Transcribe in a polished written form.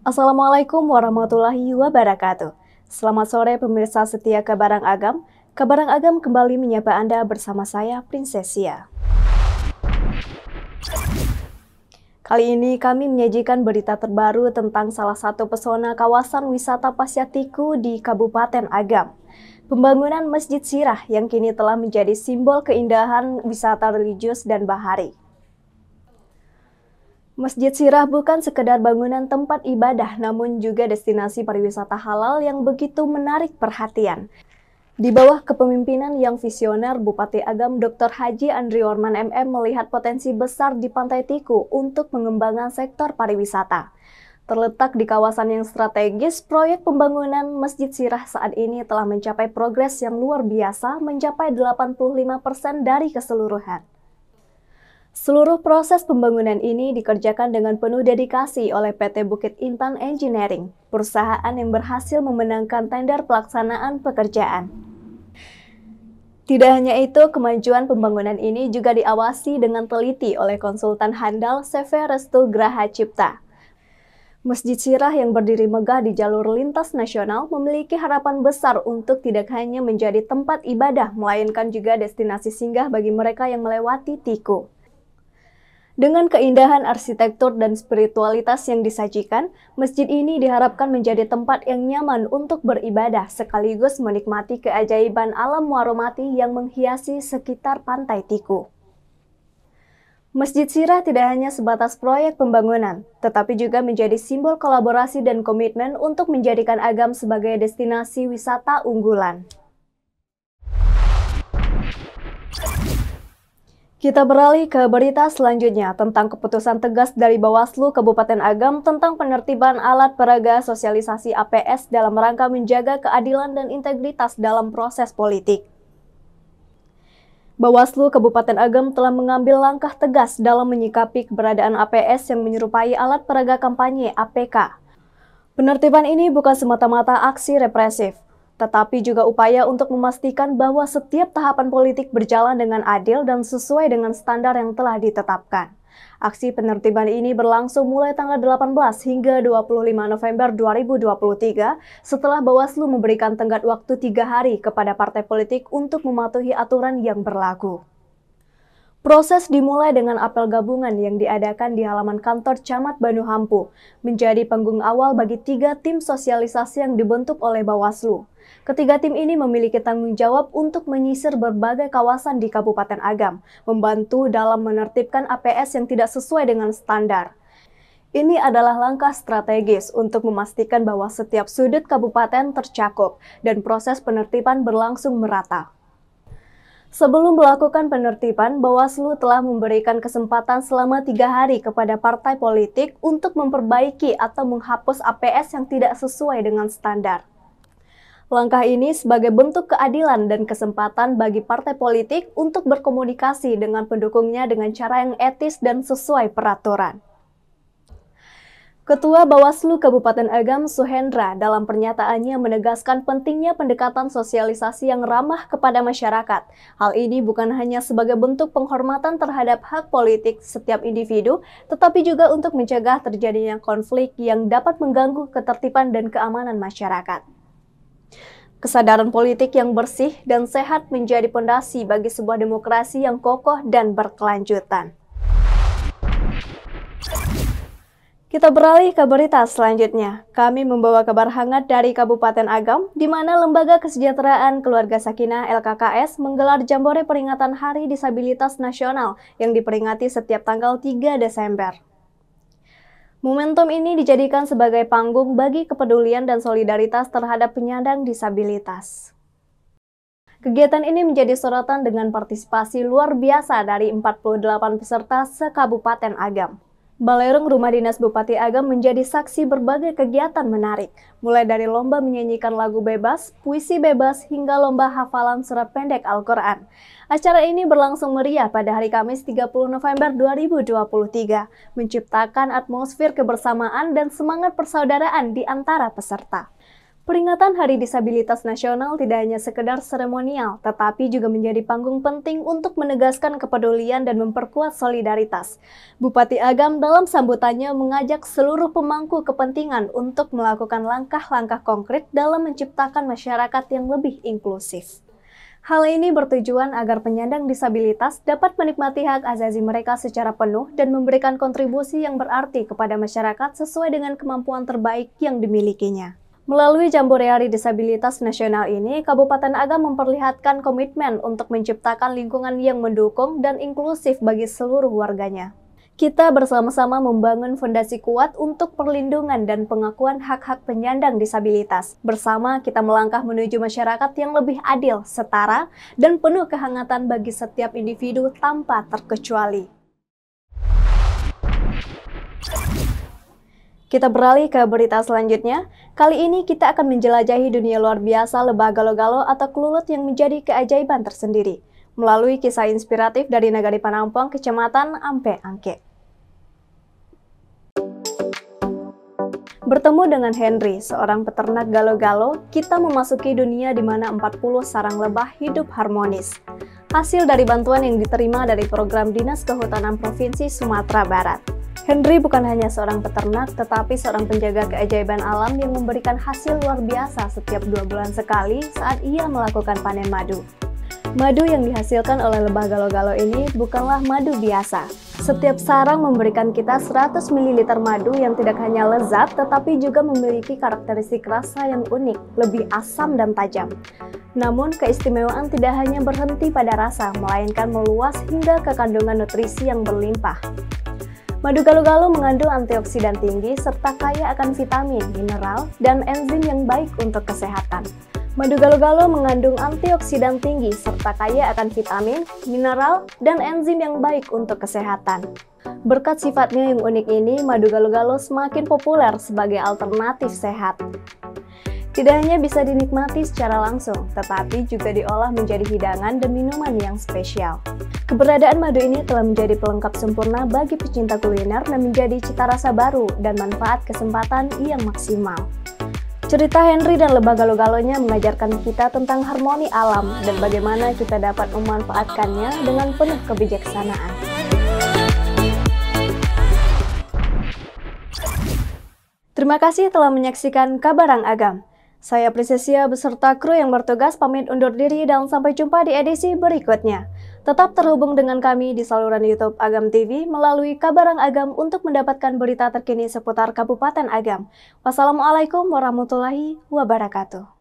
Assalamualaikum warahmatullahi wabarakatuh. Selamat sore pemirsa setia Kabarang Agam. Kabarang Agam kembali menyapa Anda bersama saya, Prinsesia. Kali ini kami menyajikan berita terbaru tentang salah satu pesona kawasan wisata Pasya Tiku di Kabupaten Agam. Pembangunan Masjid Sirah yang kini telah menjadi simbol keindahan wisata religius dan bahari. Masjid Sirah bukan sekedar bangunan tempat ibadah, namun juga destinasi pariwisata halal yang begitu menarik perhatian. Di bawah kepemimpinan yang visioner, Bupati Agam Dr. Haji Andri Orman MM melihat potensi besar di Pantai Tiku untuk mengembangkan sektor pariwisata. Terletak di kawasan yang strategis, proyek pembangunan Masjid Sirah saat ini telah mencapai progres yang luar biasa, mencapai 85% dari keseluruhan. Seluruh proses pembangunan ini dikerjakan dengan penuh dedikasi oleh PT Bukit Intan Engineering, perusahaan yang berhasil memenangkan tender pelaksanaan pekerjaan. Tidak hanya itu, kemajuan pembangunan ini juga diawasi dengan teliti oleh konsultan handal CV Restu Graha Cipta. Masjid Sirah yang berdiri megah di jalur lintas nasional memiliki harapan besar untuk tidak hanya menjadi tempat ibadah, melainkan juga destinasi singgah bagi mereka yang melewati Tiku. Dengan keindahan arsitektur dan spiritualitas yang disajikan, masjid ini diharapkan menjadi tempat yang nyaman untuk beribadah sekaligus menikmati keajaiban alam waromati yang menghiasi sekitar Pantai Tiku. Masjid Sirah tidak hanya sebatas proyek pembangunan, tetapi juga menjadi simbol kolaborasi dan komitmen untuk menjadikan Agam sebagai destinasi wisata unggulan. Kita beralih ke berita selanjutnya tentang keputusan tegas dari Bawaslu Kabupaten Agam tentang penertiban alat peraga sosialisasi APS dalam rangka menjaga keadilan dan integritas dalam proses politik. Bawaslu Kabupaten Agam telah mengambil langkah tegas dalam menyikapi keberadaan APS yang menyerupai alat peraga kampanye APK. Penertiban ini bukan semata-mata aksi represif, tetapi juga upaya untuk memastikan bahwa setiap tahapan politik berjalan dengan adil dan sesuai dengan standar yang telah ditetapkan. Aksi penertiban ini berlangsung mulai tanggal 18 hingga 25 November 2023 setelah Bawaslu memberikan tenggat waktu 3 hari kepada partai politik untuk mematuhi aturan yang berlaku. Proses dimulai dengan apel gabungan yang diadakan di halaman kantor Camat Banu Hampu, menjadi panggung awal bagi 3 tim sosialisasi yang dibentuk oleh Bawaslu. Ketiga tim ini memiliki tanggung jawab untuk menyisir berbagai kawasan di Kabupaten Agam, membantu dalam menertibkan APS yang tidak sesuai dengan standar. Ini adalah langkah strategis untuk memastikan bahwa setiap sudut kabupaten tercakup dan proses penertiban berlangsung merata. Sebelum melakukan penertiban, Bawaslu telah memberikan kesempatan selama 3 hari kepada partai politik untuk memperbaiki atau menghapus APS yang tidak sesuai dengan standar. Langkah ini sebagai bentuk keadilan dan kesempatan bagi partai politik untuk berkomunikasi dengan pendukungnya dengan cara yang etis dan sesuai peraturan. Ketua Bawaslu Kabupaten Agam Suhendra dalam pernyataannya menegaskan pentingnya pendekatan sosialisasi yang ramah kepada masyarakat. Hal ini bukan hanya sebagai bentuk penghormatan terhadap hak politik setiap individu, tetapi juga untuk mencegah terjadinya konflik yang dapat mengganggu ketertiban dan keamanan masyarakat. Kesadaran politik yang bersih dan sehat menjadi pondasi bagi sebuah demokrasi yang kokoh dan berkelanjutan. Kita beralih ke berita selanjutnya. Kami membawa kabar hangat dari Kabupaten Agam, di mana Lembaga Kesejahteraan Keluarga Sakinah LKKS menggelar jambore peringatan Hari Disabilitas Nasional yang diperingati setiap tanggal 3 Desember. Momentum ini dijadikan sebagai panggung bagi kepedulian dan solidaritas terhadap penyandang disabilitas. Kegiatan ini menjadi sorotan dengan partisipasi luar biasa dari 48 peserta se-Kabupaten Agam. Balerung Rumah Dinas Bupati Agam menjadi saksi berbagai kegiatan menarik, mulai dari lomba menyanyikan lagu bebas, puisi bebas, hingga lomba hafalan surat pendek Al-Quran. Acara ini berlangsung meriah pada hari Kamis 30 November 2023, menciptakan atmosfer kebersamaan dan semangat persaudaraan di antara peserta. Peringatan Hari Disabilitas Nasional tidak hanya sekedar seremonial, tetapi juga menjadi panggung penting untuk menegaskan kepedulian dan memperkuat solidaritas. Bupati Agam dalam sambutannya mengajak seluruh pemangku kepentingan untuk melakukan langkah-langkah konkret dalam menciptakan masyarakat yang lebih inklusif. Hal ini bertujuan agar penyandang disabilitas dapat menikmati hak asasi mereka secara penuh dan memberikan kontribusi yang berarti kepada masyarakat sesuai dengan kemampuan terbaik yang dimilikinya. Melalui Jambore Hari Disabilitas Nasional ini, Kabupaten Agam memperlihatkan komitmen untuk menciptakan lingkungan yang mendukung dan inklusif bagi seluruh warganya. Kita bersama-sama membangun fondasi kuat untuk perlindungan dan pengakuan hak-hak penyandang disabilitas. Bersama kita melangkah menuju masyarakat yang lebih adil, setara, dan penuh kehangatan bagi setiap individu tanpa terkecuali. Kita beralih ke berita selanjutnya. Kali ini kita akan menjelajahi dunia luar biasa lebah galo-galo atau kelulut yang menjadi keajaiban tersendiri, melalui kisah inspiratif dari Nagari Panampong, Kecamatan Ampe Angke. Bertemu dengan Henry, seorang peternak galo-galo, kita memasuki dunia di mana 40 sarang lebah hidup harmonis. Hasil dari bantuan yang diterima dari program Dinas Kehutanan Provinsi Sumatera Barat. Henry bukan hanya seorang peternak, tetapi seorang penjaga keajaiban alam yang memberikan hasil luar biasa setiap 2 bulan sekali saat ia melakukan panen madu. Madu yang dihasilkan oleh lebah galo-galo ini bukanlah madu biasa. Setiap sarang memberikan kita 100 ml madu yang tidak hanya lezat, tetapi juga memiliki karakteristik rasa yang unik, lebih asam dan tajam. Namun, keistimewaan tidak hanya berhenti pada rasa, melainkan meluas hingga ke kandungan nutrisi yang berlimpah. Madu galo-galo mengandung antioksidan tinggi serta kaya akan vitamin, mineral, dan enzim yang baik untuk kesehatan. Madu galo-galo mengandung antioksidan tinggi serta kaya akan vitamin, mineral, dan enzim yang baik untuk kesehatan. Berkat sifatnya yang unik ini, madu galo-galo semakin populer sebagai alternatif sehat. Tidak hanya bisa dinikmati secara langsung, tetapi juga diolah menjadi hidangan dan minuman yang spesial. Keberadaan madu ini telah menjadi pelengkap sempurna bagi pecinta kuliner dan menjadi cita rasa baru dan manfaat kesempatan yang maksimal. Cerita Henry dan lebah galo-galonya mengajarkan kita tentang harmoni alam dan bagaimana kita dapat memanfaatkannya dengan penuh kebijaksanaan. Terima kasih telah menyaksikan Kabarang Agam. Saya Prisesia beserta kru yang bertugas pamit undur diri dan sampai jumpa di edisi berikutnya. Tetap terhubung dengan kami di saluran YouTube Agam TV melalui Kabarang Agam untuk mendapatkan berita terkini seputar Kabupaten Agam. Wassalamualaikum warahmatullahi wabarakatuh.